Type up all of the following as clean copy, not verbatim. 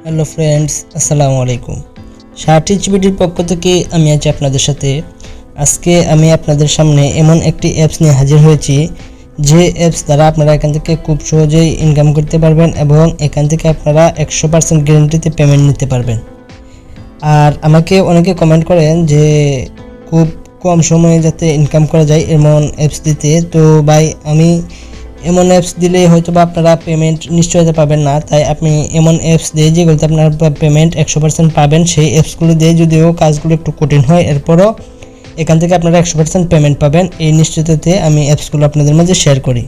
Hello friends, আসসালামু আলাইকুম। শার্টিজ ভিডিওর পক্ষ থেকে আমি আছি আপনাদের সাথে। আজকে আমি আপনাদের সামনে এমন একটি অ্যাপস নিয়ে হাজির হয়েছি, যে অ্যাপস দ্বারা আপনারা এখান থেকে খুব সহজেই ইনকাম করতে পারবেন এবং এখান থেকে আপনারা 100% গ্যারান্টিতে পেমেন্ট নিতে পারবেন। আর আমাকে অনেকে কমেন্ট করেন যে খুব কম সময়ে যাতে ইনকাম করা যায় এমন অ্যাপস দিতে। তো ভাই, আমি এমন অ্যাপস দিলে হয়তো বা আপনারা পেমেন্ট নিশ্চয়তা পাবেন না, তাই আপনি এমন অ্যাপস দিয়ে যেগুলোতে আপনারা পেমেন্ট 100% পাবেন, সেই অ্যাপসগুলো দিয়ে যদিও কাজগুলো একটু কঠিন হয়, এরপরও এখান থেকে আপনারা 100% পেমেন্ট পাবেন, এই নিশ্চিততে আমি অ্যাপসগুলো আপনাদের মাঝে শেয়ার করি।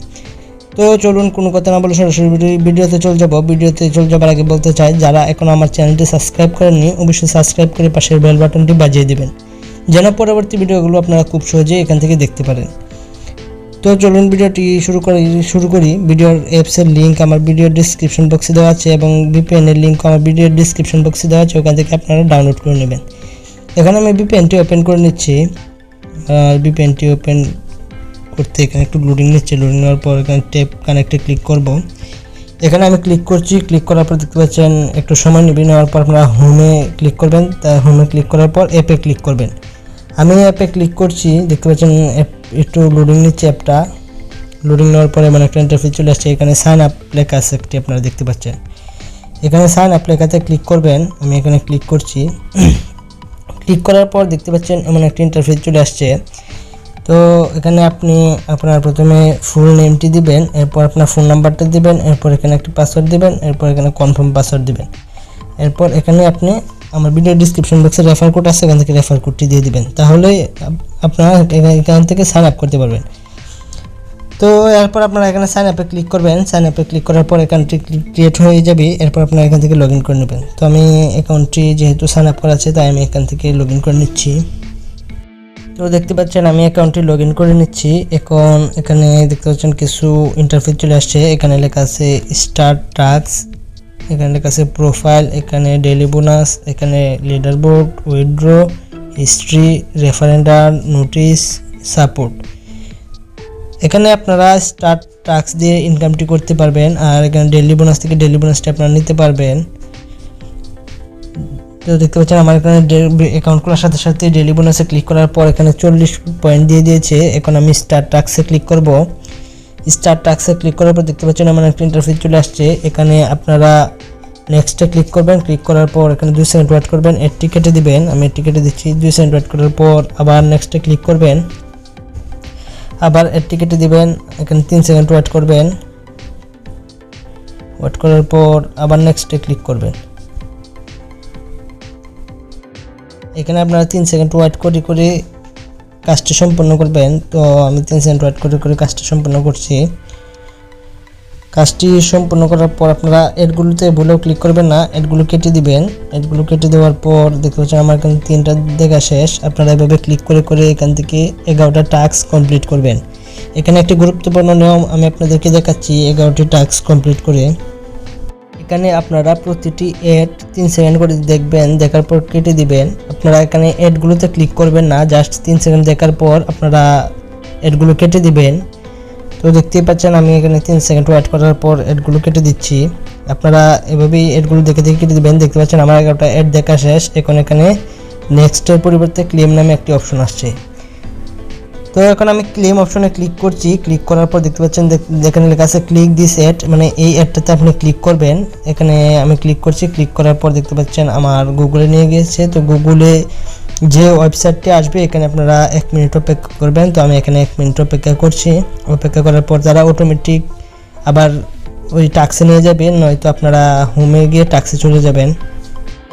তো চলুন কোনো কথা না বলে সরাসরি ভিডিওতে চলে যাব। ভিডিওতে চলে যাবার আগে বলতে চাই, যারা এখনও আমার চ্যানেলটি সাবস্ক্রাইব করেননি অবশ্যই সাবস্ক্রাইব করে পাশের বেল বাটনটি বাজিয়ে দেবেন, যেন পরবর্তী ভিডিওগুলো আপনারা খুব সহজেই এখান থেকে দেখতে পারেন। তো চলুন ভিডিওটি শুরু করি। ভিডিওর অ্যাপসের লিঙ্ক আমার ভিডিওর ডিসক্রিপশন বক্সে দেওয়া আছে এবং ভিপিএনের লিঙ্ক আমার ভিডিওর ডিসক্রিপশন বক্সে দেওয়া আছে, ওখান থেকে আপনারা ডাউনলোড করে নেবেন। এখানে আমি ভিপিএনটি ওপেন করে নিচ্ছি। আর ভিপিএনটি ওপেন করতে এখানে একটু লোডিং নিচ্ছে। লোডিং নেওয়ার পর এখানে ট্যাপ কানেক্টে ক্লিক করব। এখানে আমি ক্লিক করছি। ক্লিক করার পর দেখতে পাচ্ছেন একটু সময় নেবে। নেওয়ার পর আপনারা হোমে ক্লিক করবেন। তাই হোমে ক্লিক করার পর অ্যাপে ক্লিক করবেন। আমি অ্যাপে ক্লিক করছি। দেখতে পাচ্ছেন একটু লোডিং নিচ্ছে অ্যাপটা। লোডিং নেওয়ার পরে মানে একটা ইন্টারফেস চলে আসছে। এখানে সাইন আপ লেখা আছে একটি, আপনারা দেখতে পাচ্ছেন। এখানে সাইন আপ লেখাতে ক্লিক করবেন। আমি এখানে ক্লিক করছি। ক্লিক করার পর দেখতে পাচ্ছেন এমন একটা ইন্টারফেস চলে আসছে। তো এখানে আপনি আপনার প্রথমে ফুল নেমটি দিবেন, এরপর আপনার ফোন নাম্বারটা দিবেন, এরপর এখানে একটি পাসওয়ার্ড দিবেন, এরপর এখানে কনফার্ম পাসওয়ার্ড দিবেন। এরপর এখানে আপনি আমার ভিডিও ডিসক্রিপশন বক্সে রেফার কোড আছে, এখান থেকে রেফার কোডটি দিয়ে দিবেন, তাহলে আপনারা এখান থেকে সাইন আপ করতে পারবেন। তো এরপর আপনারা এখানে সাইন আপে ক্লিক করবেন। সাইন আপে ক্লিক করার পর অ্যাকাউন্টটি ক্রিয়েট হয়ে যাবে। এরপর আপনারা এখান থেকে লগ ইন করে নেবেন। তো আমি অ্যাকাউন্টটি যেহেতু সাইন আপ করা আছে, তাই আমি এখান থেকে লগ ইন করে নিচ্ছি। তো দেখতে পাচ্ছেন আমি অ্যাকাউন্টটি লগ ইন করে নিচ্ছি। এখন এখানে দেখতে পাচ্ছেন কিছু ইন্টারফেস চলে আসছে। এখানে লেখা আছে স্টার্ট টাস্ক, এখানে লেখা আছে প্রোফাইল, এখানে ডেইলি বোনাস, এখানে leader board, withdraw, history, refer and earn, notice, support. এখানে আপনারা স্টার্ট টাস্ক দিয়ে ইনকামটি করতে পারবেন। আর এখানে ডেইলি বোনাস থেকে ডেইলি বোনাসটি আপনারা নিতে পারবেন। তো দেখতে পাচ্ছেন আমার এখানে অ্যাকাউন্ট খোলার সাথে সাথে ডেইলি বোনাসে ক্লিক করার পর এখানে 40 পয়েন্ট দিয়ে দিয়েছে। এখন আমি স্টার্ট টাস্কে ক্লিক করব। স্টার্ট টাস্কে ক্লিক করার পর দেখতে পাচ্ছেন আমার একটা ইন্টারফেস চলে আসছে। এখানে আপনারা নেক্সটে ক্লিক করবেন। ক্লিক করার পর এখানে 2 সেকেন্ড ওয়েট করবেন, এর টিকেটে দিবেন। আমি এর টিকেটে দিচ্ছি। 2 সেকেন্ড ওয়েট করার পর আবার নেক্সটে ক্লিক করবেন, আবার এর টিকেটে দিবেন। এখানে 3 সেকেন্ড ওয়েট করবেন। ওয়েট করার পর আবার নেক্সটে ক্লিক করবেন। এখানে আপনারা 3 সেকেন্ড ওয়েট করে কাজটি সম্পন্ন করবেন। তো আমি 3 সেকেন্ড ওয়েট করে কাজটি সম্পন্ন করছি। কাজটি সম্পন্ন করার পর আপনারা এডগুলোতে ভুলেও ক্লিক করবেন না, এডগুলো কেটে দিবেন। এডগুলো কেটে দেওয়ার পর দেখতে পাচ্ছেন আমার এখানে 3টা দেখা শেষ। আপনারা এভাবে ক্লিক করে এখান থেকে 11টা টাস্ক কমপ্লিট করবেন। এখানে একটি গুরুত্বপূর্ণ নিয়ম আমি আপনাদেরকে দেখাচ্ছি 11টি টাস্ক কমপ্লিট করে। এখানে আপনারা প্রতিটি এড 3 সেকেন্ড করে দেখবেন, দেখার পর কেটে দিবেন। আপনারা এখানে এডগুলোতে ক্লিক করবেন না, জাস্ট 3 সেকেন্ড দেখার পর আপনারা এডগুলো কেটে দিবেন। তো দেখতেই পাচ্ছেন আমি এখানে 3 সেকেন্ড ওয়েট করার পর এডগুলো কেটে দিচ্ছি। আপনারা এভাবেই এডগুলো দেখে কেটে দিবেন। দেখতে পাচ্ছেন আমার একটা এড দেখা শেষ। এখন এখানে নেক্সটের পরিবর্তে ক্লেম নামে একটি অপশন আসছে। তো এখন আমি ক্লেম অপশনে ক্লিক করছি। ক্লিক করার পর দেখতে পাচ্ছেন এখানে লেখা আছে ক্লিক দিস অ্যাড, মানে এই অ্যাডটাতে আপনি ক্লিক করবেন। এখানে আমি ক্লিক করছি। ক্লিক করার পর দেখতে পাচ্ছেন আমার গুগলে নিয়ে গিয়েছে। তো গুগলে যে ওয়েবসাইটটি আসবে এখানে আপনারা 1 মিনিট অপেক্ষা করবেন। তো আমি এখানে 1 মিনিট অপেক্ষা করছি। অপেক্ষা করার পর তারা অটোমেটিক আবার ওই টাস্কে নিয়ে যাবে, নয়তো আপনারা হোমে গিয়ে টাস্কে চলে যাবেন।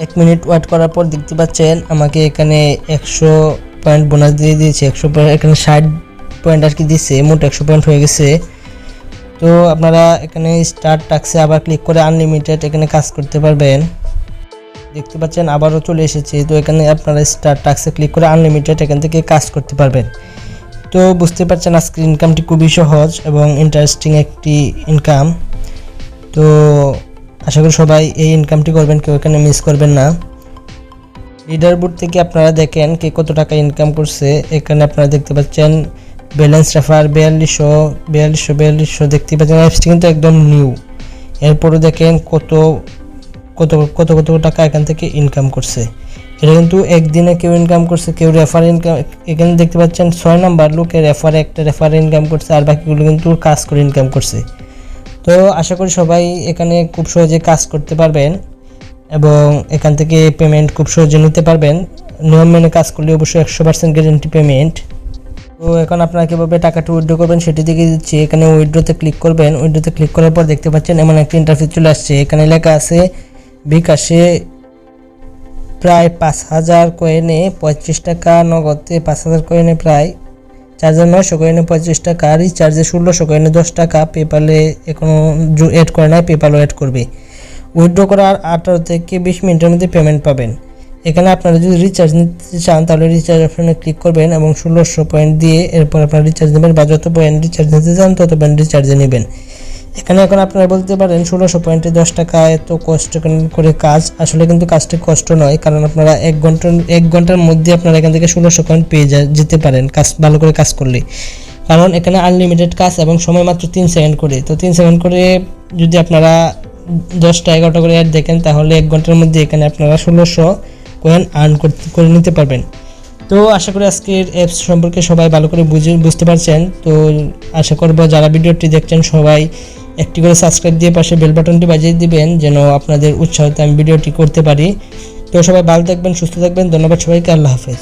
1 মিনিট ওয়েট করার পর দেখতে পাচ্ছেন আমাকে এখানে 100 পয়েন্ট বোনাস দিয়ে দিয়েছে। 100 পয়েন্ট, এখানে 60 পয়েন্ট আর কি দিচ্ছে, মোট 100 পয়েন্ট হয়ে গেছে। তো আপনারা এখানে স্টার্ট টাস্কে আবার ক্লিক করে আনলিমিটেড এখানে কাজ করতে পারবেন। দেখতে পাচ্ছেন আবারও চলে এসেছে। তো এখানে আপনারা স্টার্ট টাস্কে ক্লিক করে আনলিমিটেড এখান থেকে কাজ করতে পারবেন। তো বুঝতে পারছেন আজকের ইনকামটি খুবই সহজ এবং ইন্টারেস্টিং একটি ইনকাম। তো আশা করি সবাই এই ইনকামটি করবেন, কেউ এখানে মিস করবেন না। লিডার বোর্ড থেকে আপনারা দেখেন কে কত টাকা ইনকাম করছে। এখানে আপনারা দেখতে পাচ্ছেন ব্যালেন্স রেফার 4200 দেখতে পাচ্ছেন। অ্যাপসটি কিন্তু একদম নিউ। এরপরে দেখেন কত কত কত কত টাকা এখান থেকে ইনকাম করছে। এটা কিন্তু একদিনে কেউ ইনকাম করছে, কেউ রেফার ইনকাম। এখানে দেখতে পাচ্ছেন 6 নাম্বার লোকে একটা রেফারে ইনকাম করছে, আর বাকিগুলো কিন্তু কাজ করে ইনকাম করছে। তো আশা করি সবাই এখানে খুব সহজে কাজ করতে পারবেন এবং এখান থেকে পেমেন্ট খুব সহজে নিতে পারবেন। নিয়ম মেনে কাজ করলে অবশ্যই 100% গ্যারেন্টি পেমেন্ট। তো এখন আপনারা কীভাবে টাকাটা উইথড্র করবেন সেটি দেখে দিচ্ছি। এখানে উইথড্রতে ক্লিক করবেন। উইথড্রতে ক্লিক করার পর দেখতে পাচ্ছেন এমন একটা ইন্টারফেস চলে আসছে। এখানে লেখা আছে বিকাশে প্রায় 5000 কয়েনে 35 টাকা, নগদে 5000 কয়েনে প্রায় 4900 কয়েনে 35 টাকা, রিচার্জে 1600 কয়েনে 10 টাকা, পেপালে এখনও অ্যাড করে নাই, পেপালও অ্যাড করবে। উইথড্র করার 18 থেকে 20 মিনিটের মধ্যে পেমেন্ট পাবেন। এখানে আপনারা যদি রিচার্জ নিতে চান তাহলে রিচার্জ অপশনে ক্লিক করবেন এবং 1600 পয়েন্ট দিয়ে এরপর আপনারা রিচার্জ নেবেন, বা যত পয়েন্ট রিচার্জ নিতে চান তত পয়েন্ট রিচার্জে নেবেন। এখানে এখন আপনারা বলতে পারেন 1600 পয়েন্টে 10 টাকা এত কষ্ট করে কাজ। আসলে কিন্তু কাজটা কষ্ট নয়, কারণ আপনারা 1 ঘন্টার মধ্যে আপনারা এখান থেকে 1600 পয়েন্ট পেয়ে যেতে পারেন কাজ ভালো করে কাজ করলে। কারণ এখানে আনলিমিটেড কাজ এবং সময় মাত্র 3 সেকেন্ড করে। তো 3 সেকেন্ড করে যদি আপনারা 10টা 11টা করে অ্যাড দেখেন তাহলে 1 ঘন্টার মধ্যে এখানে আপনারা 1600 কয়েন আর্ন করে নিতে পারবেন। তো আশা করি আজকের অ্যাপস সম্পর্কে সবাই ভালো করে বুঝতে পারছেন। তো আশা করব যারা ভিডিওটি দেখছেন সবাই একটি করে সাবস্ক্রাইব দিয়ে পাশে বেল বাটনটি বাজিয়ে দিবেন, যেন আপনাদের উৎসাহিত আমি ভিডিওটি করতে পারি। তো সবাই ভালো থাকবেন, সুস্থ থাকবেন। ধন্যবাদ সবাইকে। আল্লাহ হাফেজ।